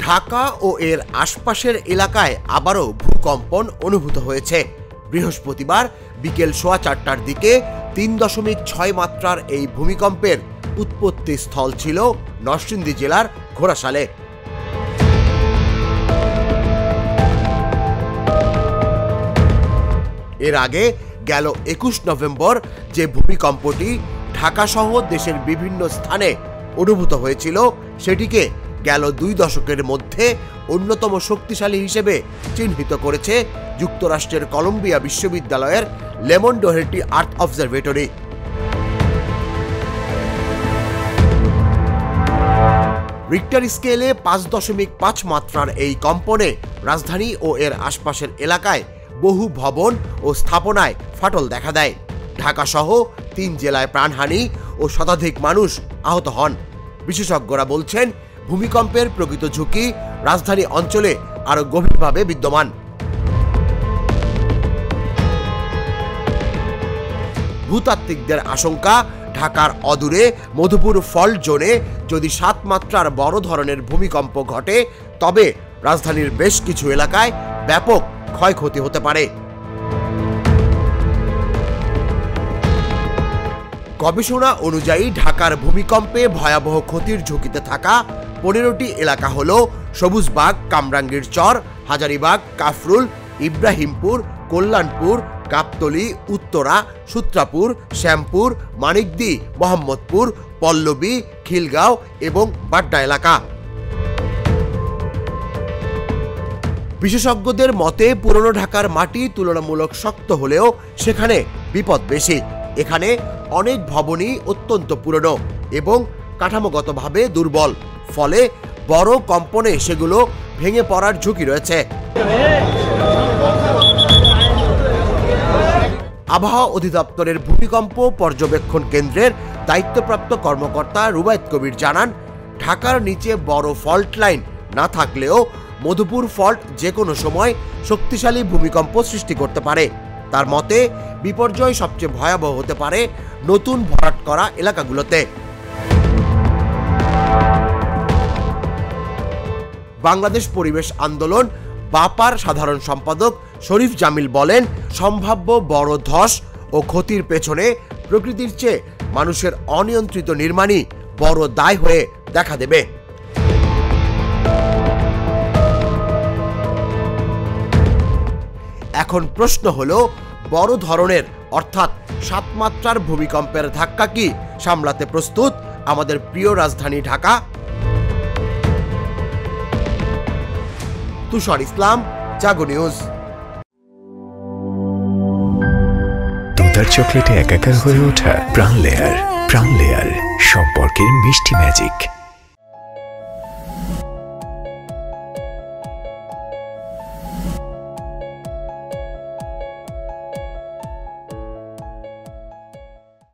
ঢাকা ও এর আশপাশের এলাকায় আবারও ভূকম্পন অনুভূত হয়েছে। বৃহস্পতিবার বিকেল 4:15টার দিকে 3.6 মাত্রার এই ভূমিকম্পের উৎপত্তি স্থল ছিল নরসিংদী জেলার ঘোড়াশালে। এর আগে গেল 21 নভেম্বর যে ভূমিকম্পটি ঢাকা সহ দেশের বিভিন্ন স্থানে অনুভূত হয়েছিল, সেটিকে গেল 2 দশকের মধ্যে অন্যতম শক্তিশালী হিসেবে চিহ্নিত করেছে যুক্তরাষ্ট্রের কলম্বিয়া বিশ্ববিদ্যালয়ের লেমন ডোহেরটি আর্থ অবজারভেটরি। রিক্টার স্কেলে 5.5 মাত্রার এই কম্পনে রাজধানী ও এর আশপাশের এলাকায় বহু ভবন ও স্থাপনায় ফাটল দেখা দেয়। ঢাকা সহ 3 জেলায় প্রাণহানি ও শতাধিক মানুষ আহত হন। বিশেষজ্ঞরা বলছেন, ভূমিকম্পের প্রকৃত ঝুঁকি রাজধানী অঞ্চলে আরো গভীরভাবে বিদ্যমান। ভূতাত্ত্বিকদের আশঙ্কা, ঢাকার অদূরে মধুপুর ফল্ট জোনে যদি 7 মাত্রার বড় ধরনের ভূমিকম্প ঘটে, তবে রাজধানীর বেশ কিছু এলাকায় ব্যাপক ক্ষয়ক্ষতি হতে পারে। গবেষণা অনুযায়ী ঢাকার ভূমিকম্পে ভয়াবহ ক্ষতির ঝুঁকিতে থাকা 15টি এলাকা হল সবুজবাগ, কামরাঙ্গীর চর, হাজারীবাগ, কাফরুল, ইব্রাহিমপুর, কল্যাণপুর, গাবতলী, উত্তরা, সূত্রাপুর, শ্যামপুর, মানিকদি, মোহাম্মদপুর, পল্লবী, খিলগাঁও এবং বাড্ডা এলাকা। বিশেষজ্ঞদের মতে, পুরনো ঢাকার মাটি তুলনামূলক শক্ত হলেও সেখানে বিপদ বেশি। এখানে অনেক ভবনই অত্যন্ত পুরনো এবং কাঠামোগতভাবে দুর্বল, ফলে বড় কম্পনে সেগুলো ভেঙে পড়ার ঝুঁকি রয়েছে। আবহাওয়া অধিদপ্তরের ভূমিকম্প পর্যবেক্ষণ কেন্দ্রের দায়িত্বপ্রাপ্ত কর্মকর্তা রুবায়েত কবির জানান, ঢাকার নিচে বড় ফল্ট লাইন না থাকলেও মধুপুর ফল্ট যে কোনো সময় শক্তিশালী ভূমিকম্প সৃষ্টি করতে পারে। তার মতে, বিপর্যয় সবচেয়ে ভয়াবহ হতে পারে নতুন ভরাট করা এলাকাগুলোতে। বাংলাদেশ পরিবেশ আন্দোলন বাপার সাধারণ সম্পাদক শরীফ জামিল বলেন, সম্ভাব্য বড় ধস ও ক্ষতির পেছনে প্রকৃতির চেয়ে মানুষের অনিয়ন্ত্রিত নির্মাণই বড় দায় হয়ে দেখা দেবে। এখন প্রশ্ন হলো, বড় ধরনের অর্থাৎ 7 মাত্রার ভূমিকম্পের ধাক্কা কি সামলাতে প্রস্তুত আমাদের প্রিয় রাজধানী ঢাকা? তুষার ইসলাম, জাগো নিউজ। দুধার চকলেটে একাকার হয়ে ওঠা প্রাণ লেয়ার সম্পর্কের মিষ্টি ম্যাজিক।